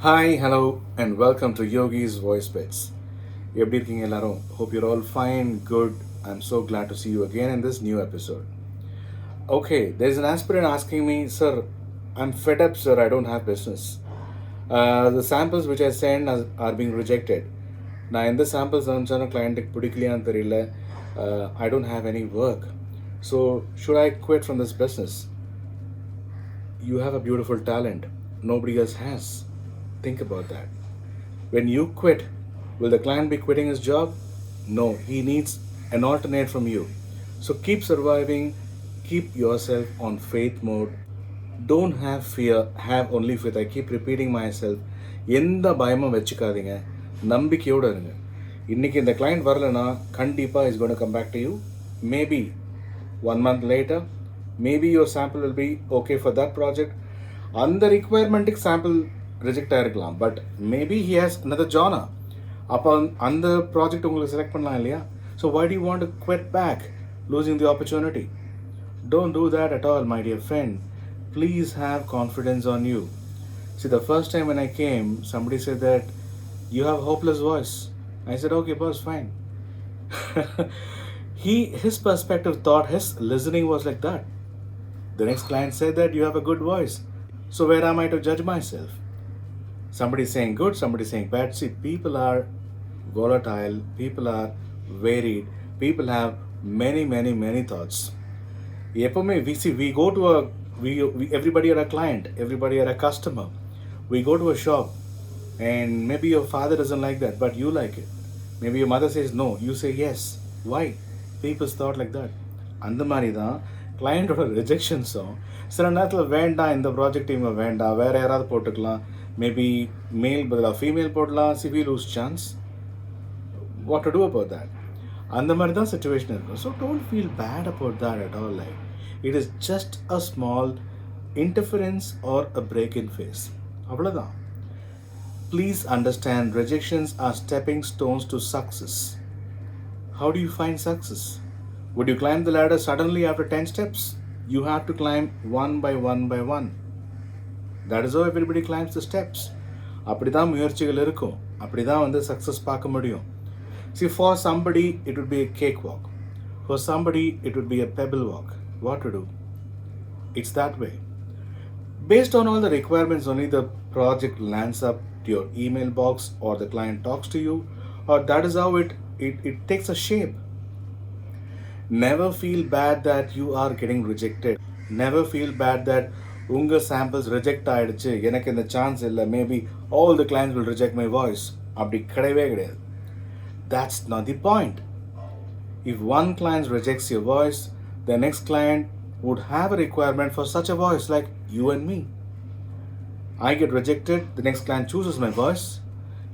Hi, hello, and welcome to Yogi's Voice Bits. எப்படி இருக்கீங்க எல்லாரும்? Hope you're all fine, good. I'm so glad to see you again in this new episode. Okay, there's an aspirant asking me, sir, I'm fed up, sir, I don't have business. The samples which I send are being rejected. நான் எந்த samples அனுப்பிச்சாலும் கிளைண்ட்டுக்கு பிடிக்கலையான்னு தெரியல. I don't have any work. So, should I quit from this business? You have a beautiful talent. Nobody else has. Think about that. When you quit, will the client be quitting his job? No, he needs an alternate from you. So keep surviving, keep yourself on faith mode. Don't have fear, have only faith. I keep repeating myself. எந்த பயமும் வச்சுக்காதீங்க, நம்பிக்கையோடு இருங்க. இன்னைக்கு இந்த client வரலனா கண்டிப்பாக is gone come back to you. Maybe 1 month later, maybe your sample will be okay for that project. அந்த ரிக்குவயர்மெண்ட்டுக்கு சாம்பிள் ரிஜெக்ட் ஆகிருக்கலாம், but maybe he has another genre. அப்போ அந்த ப்ராஜெக்ட் உங்களுக்கு செலக்ட் பண்ணலாம் இல்லையா? So why do you want to quit back, losing the opportunity? Don't do that at all, my dear friend. Please have confidence on you. See, the first time when I came, somebody said that you have hopeless voice. I said, okay, boss, fine. His perspective thought his listening was like that. The next client said that you have a good voice. So where am I to judge myself? Somebody saying good, somebody saying bad. See, people are volatile, people are varied, people have many thoughts. எப்பவுமே we go to a we everybody are a client, everybody are a customer. We go to a shop and maybe your father doesn't like that, but you like it. Maybe your mother says no, you say yes. Why? People's thought like that. அந்த மாதிரி தான் கிளையண்டோட ரிஜெக்ஷன்ஸும் சில நேரத்தில் வேண்டாம், இந்த project இவங்க வேண்டாம், வேறு யாராவது போட்டுக்கலாம், மேபி மேல் பதிலாக ஃபீமேல் போடலாம், we lose chance. What to do about that? அந்த மாதிரி தான் சுச்சுவேஷன் இருக்கும். So don't feel bad about that at all. Like it is just a small interference or a break in phase, அவ்வளோதான். Please understand, rejections are stepping stones to success. How do you find success? Would you climb the ladder suddenly after 10 steps? You have to climb one by one. That is how everybody climbs the steps. அப்படி தான் முயற்சிகள் இருக்கும், அப்படி தான் வந்து success பார்க்க முடியும். See, for somebody it would be a cakewalk. For somebody it would be a pebble walk. What to do? It's that way. Based on all the requirements, only the project lands up to your email box or the client talks to you, or that is how it takes a shape. Never feel bad that you are getting rejected. Never feel bad that உங்கள் samples reject ஆகிடுச்சு, எனக்கு இந்த chance இல்லை, maybe all the clients will reject my voice. அப்படி கிடையவே கிடையாது. That's not the point. If one client rejects your voice, the next client would have a requirement for such a voice, like you and me. I get rejected, the next client chooses my voice.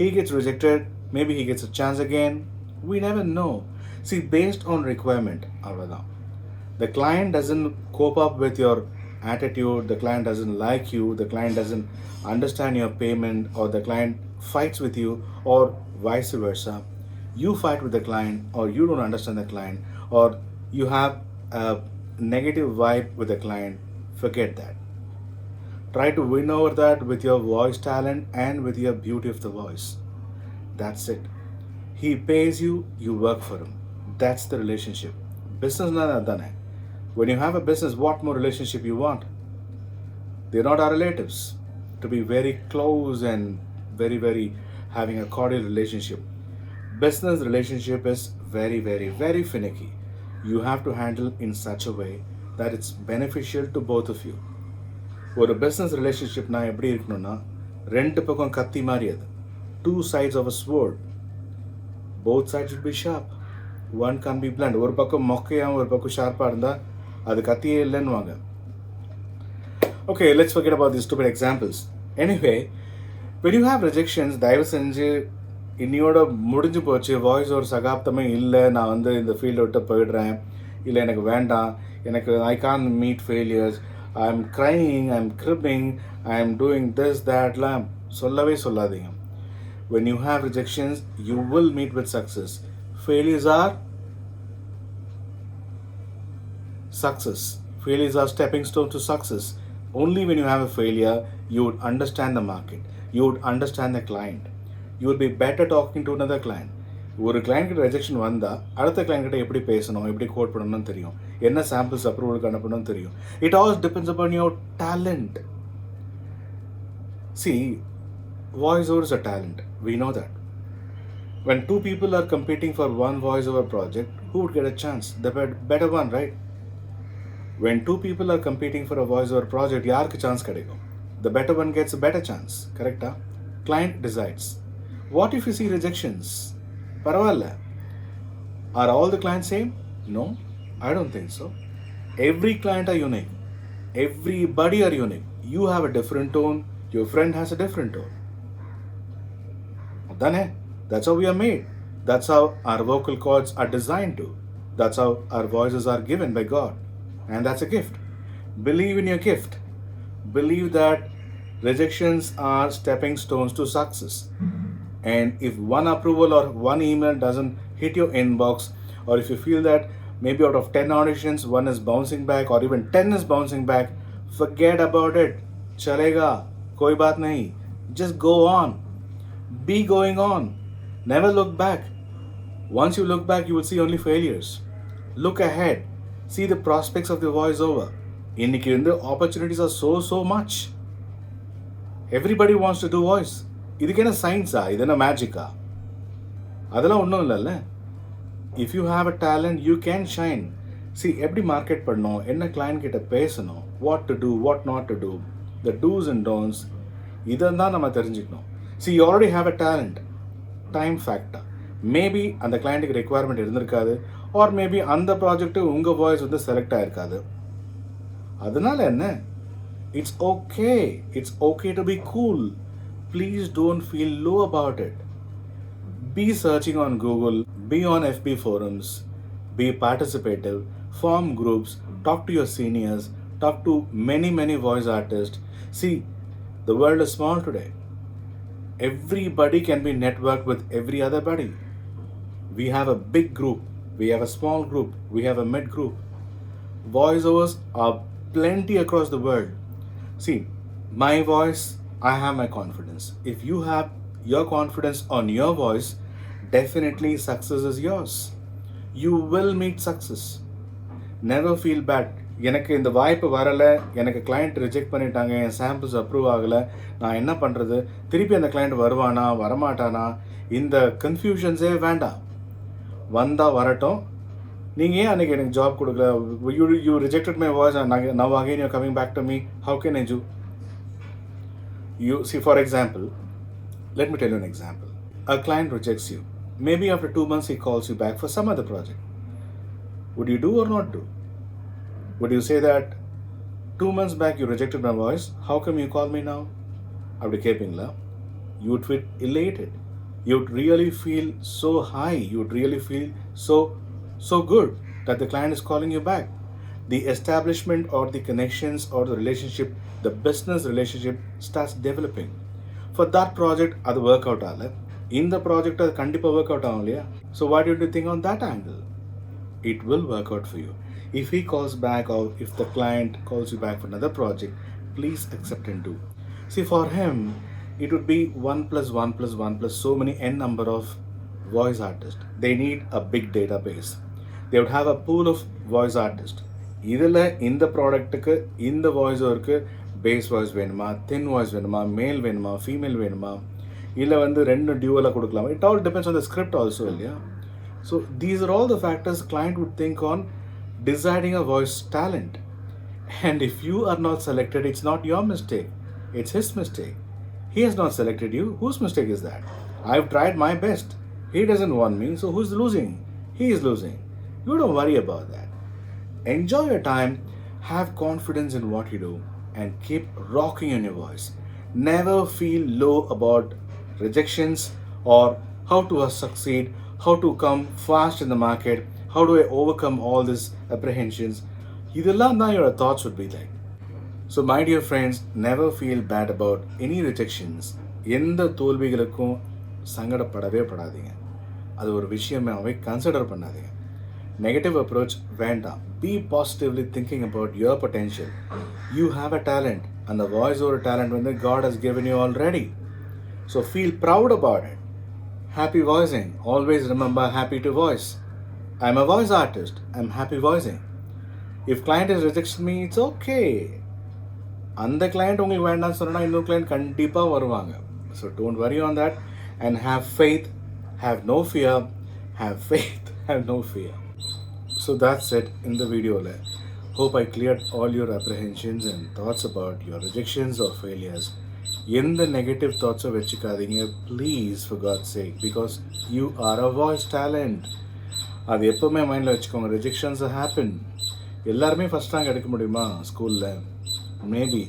He gets rejected, maybe he gets a chance again. We never know. See, based on requirement, avladhaan. The client doesn't cope up with your attitude, the client doesn't like you, the client doesn't understand your payment, or the client fights with you, or vice versa. You fight with the client, or you don't understand the client, or you have a negative vibe with the client. Forget that. Try to win over that with your voice talent and with your beauty of the voice. That's it. He pays you, you work for him. That's the relationship. Business na adane. When you have a business, what more relationship you want? They're not our relatives. To be very close and very having a cordial relationship. Business relationship is very finicky. You have to handle in such a way that it's beneficial to both of you. ஒரு business ரிலேஷன்ஷிப்னா எப்படி இருக்கணும்னா, ரெண்டு பக்கம் கத்தி மாதிரி, அது two sides of a sword. Both sides should be sharp. One can't be blunt. ஒரு பக்கம் மொக்கையாகவும் ஒரு பக்கம் ஷார்ப்பாக இருந்தால் அது கத்தியே இல்லைன்னு வாங்க. Okay, let's forget about these stupid examples. Anyway, when you have rejections, தயவு செஞ்சு இன்னையோட முடிஞ்சு போச்சு, வாய்ஸ் ஒரு சகாப்தமே இல்லை, நான் வந்து இந்த ஃபீல்டை விட்டு போயிடுறேன், இல்லை எனக்கு வேண்டாம், எனக்கு I can't meet failures, I am crying, I am griping, I am doing this தேட்லாம் சொல்லவே சொல்லாதீங்க. When you have rejections, you will meet with success. Failures are success. Failures are stepping stones to success. Only when you have a failure, you would understand the market. you would understand the client. You would be better talking to another client. ஒரு client கிட்ட rejection வந்தால் அடுத்த client கிட்ட எப்படி பேசணும், எப்படி code பண்ணணும்னு தெரியும், என்ன சாம்பிள்ஸ் அப்ரூவலுக்கு அனுப்பணும்னு தெரியும். It Alps depends upon your talent. See, voiceover is a talent. We know that. When two people are competing for one voiceover project, who would get a chance? The better one, right? When two people are competing for a voiceover project, யாருக்கு chance கிடைக்கும்? The better one gets a better chance. Correcta? Client decides. What if you see rejections? பரவாயில்ல. Are all the clients same? No, I don't think so. Every client are unique. Everybody are unique. You have a different tone. Your friend has a different tone. That's how we are made. That's how our vocal cords are designed to. That's how our voices are given by God. And that's a gift. Believe in your gift. Believe that rejections are stepping stones to success. And if one approval or one email doesn't hit your inbox, or if you feel that maybe out of 10 auditions, one is bouncing back or even 10 is bouncing back, forget about it. Chalega, koi baat nahi. Just go on. Be going on. Never look back. Once you look back, you will see only failures. Look ahead. See the prospects of the voiceover. இன்னைக்கு வந்து opportunities are so much. Everybody wants to do voice. இதுக்கு என்ன சயின்ஸா, இது என்ன மேஜிக்கா? அதெல்லாம் ஒன்றும் இல்லைல்ல. If you have a talent you can shine. See, எப்படி மார்க்கெட் பண்ணணும், என்ன கிளைண்ட் கிட்ட பேசணும், what to do, what not to do, the do's and don'ts, இதெல்லாம் நம்ம தெரிஞ்சுக்கணும். See, you already have a talent. Time factor. Maybe அந்த கிளைண்ட்டுக்கு ரெக்குவயர்மெண்ட் இருந்திருக்காது, ஆர் மேபி அந்த ப்ராஜெக்ட்டு உங்கள் வாய்ஸ் வந்து செலக்ட் ஆகிருக்காது. அதனால என்ன? It's okay to be cool. Please don't feel low about it. Be searching on Google, be on FB forums, be participative, form groups, talk to your seniors, talk to many voice artists. See, the world is small today. Everybody can be networked with every other buddy. We have a big group, we have a small group, we have a mid group. Voiceovers are plenty across the world. See, my voice, I have my confidence. If you have your confidence on your voice, definitely success is yours. You will meet success. Never feel bad. எனக்கு இந்த வாய்ப்பு வரலை, எனக்கு client reject பண்ணிட்டாங்க, என் samples approve ஆகலை, நான் என்ன பண்ணுறது, திருப்பி அந்த கிளைண்ட் வருவானா வரமாட்டானா, இந்த கன்ஃபியூஷன்ஸே வேண்டாம். வந்தால் வரட்டும். நீங்கள் ஏன் அன்றைக்கி எனக்கு ஜாப் கொடுக்கல, you rejected my voice, now again you're coming back to me, how can I do? You see, for example, let me tell you an example. A client rejects you. Maybe after 2 months he calls you back for some other project. Would you do or not do? Would you say that 2 months back you rejected my voice, how come you call me now? Abdi kepingla. You would feel elated. You would really feel so high. You would really feel so good that the client is calling you back. The establishment or the connections or the relationship, the business relationship starts developing. For that project, அது work out ஆகல, இந்த project அது கண்டிப்பாக work out ஆகும் இல்லையா? So what do you think on that angle? It will work out for you. If he calls back or if the client calls you back for another project, please accept and do. See, for him, it would be 1 plus 1 plus 1 plus so many n number of voice artists. They need a big database. They would have a pool of voice artists. இதில் இந்த ப்ராடக்ட்டுக்கு இந்த voice work base voice வேணுமா, தின் voice வேணுமா, மேல் வேணுமா, female வேணுமா, இல்லை வந்து ரெண்டு டியூவலாக கொடுக்கலாமா, it all depends on the script also இல்லையா? So these are all the factors client would think on deciding a voice talent. And if you are not selected, it's not your mistake, it's his mistake. He has not selected you. Whose mistake is that? I've tried my best. He doesn't want me, so who's losing? He is losing. You don't worry about that. Enjoy your time, have confidence in what you do, and keep rocking in your voice. Never feel low about rejections or how to succeed, how to come fast in the market, how do I overcome all these apprehensions. இதெல்லாம் தான் your thoughts would be like. So my dear friends, never feel bad about any rejections. எந்த தோல்விகளுக்கும் சங்கடப்படவே படாதீங்க. அது ஒரு விஷயமாகவே consider பண்ணாதீங்க. Negative approach வேண்டாம். Be positively thinking about your potential. You have a talent, and the voice over talent when God has given you already. So feel proud about it. Happy voicing. Always remember happy to voice. I'm a voice artist. I'm happy voicing. If client is rejecting me, it's okay. அந்த client உங்களுக்கு வேண்டாம்னு சொன்னா இன்னொரு client கண்டிப்பாக வருவாங்க. So don't worry on that and have faith, have no fear, have faith, have no fear. So that's it in the video. Hope I cleared all your apprehensions and thoughts about your rejections or failures. எந்த negative தாட்ஸை வச்சுக்காதீங்க please for God's sake because you are a voice talent. அது எப்போவுமே மைண்டில் வச்சுக்கோங்க. Rejections happen. எல்லாருமே first rank எடுக்க முடியுமா ஸ்கூலில்? Maybe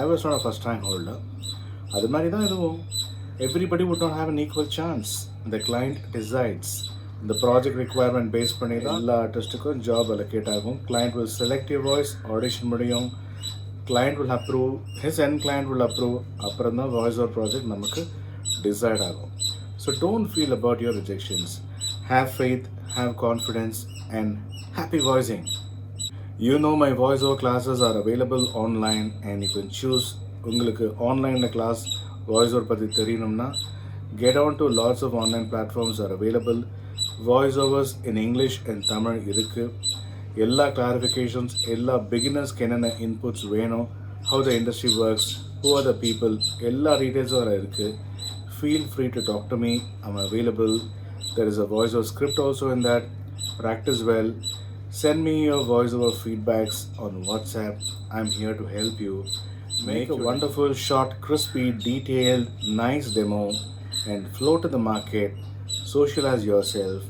I was not a first rank holder. அது மாதிரி தான் இதுவும். Everybody would not have an equal chance. The client decides. இந்த ப்ராஜெக்ட் ரிக்வயர்மெண்ட் பேஸ் பண்ணி தான் எல்லா ஆர்டிஸ்ட்டுக்கும் ஜாப் அலோகேட் ஆகும். Client will select your voice, audition முடியும், client will approve, his end client will approve, அப்புறம் தான் வாய்ஸ் ஓவர் ப்ராஜெக்ட் நமக்கு டிசைட் ஆகும். So don't feel about your rejections. Have faith, have confidence and happy voicing. You know my voice over classes are available online and you can choose. உங்களுக்கு ஆன்லைனில் class voice over பற்றி தெரியணும்னா get on to lots of online platforms are available. Voice overs in English and Tamil இருக்குது. எல்லா clarifications, எல்லா பிகினர்ஸ்க்கு என்னென்ன inputs வேணும், how the industry works, who are the people, எல்லா டீட்டெயில்ஸும் அதில் இருக்குது. Feel free to talk to me. I'm available. There is a voice over script also in that. Practice well. Send me your voice over feedbacks on WhatsApp. I'm here to help you. Make a wonderful, short, crispy, detailed, nice demo and float to the market. Socialize yourself.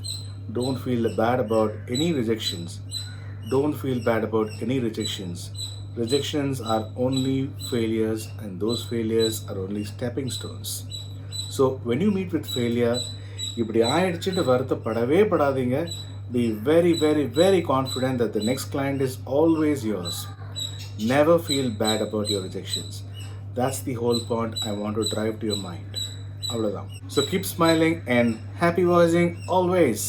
Don't feel bad about any rejections. Don't feel bad about any rejections. Rejections are only failures and those failures are only stepping stones. So when you meet with failure, இப்படி ஆயிடுச்சுட்டு வருத்தப்படவே படாதீங்க. Be very, very, very confident that the next client is always yours. Never feel bad about your rejections. That's the whole point I want to drive to your mind. அவ்வளோதான். So keep smiling and happy voicing always.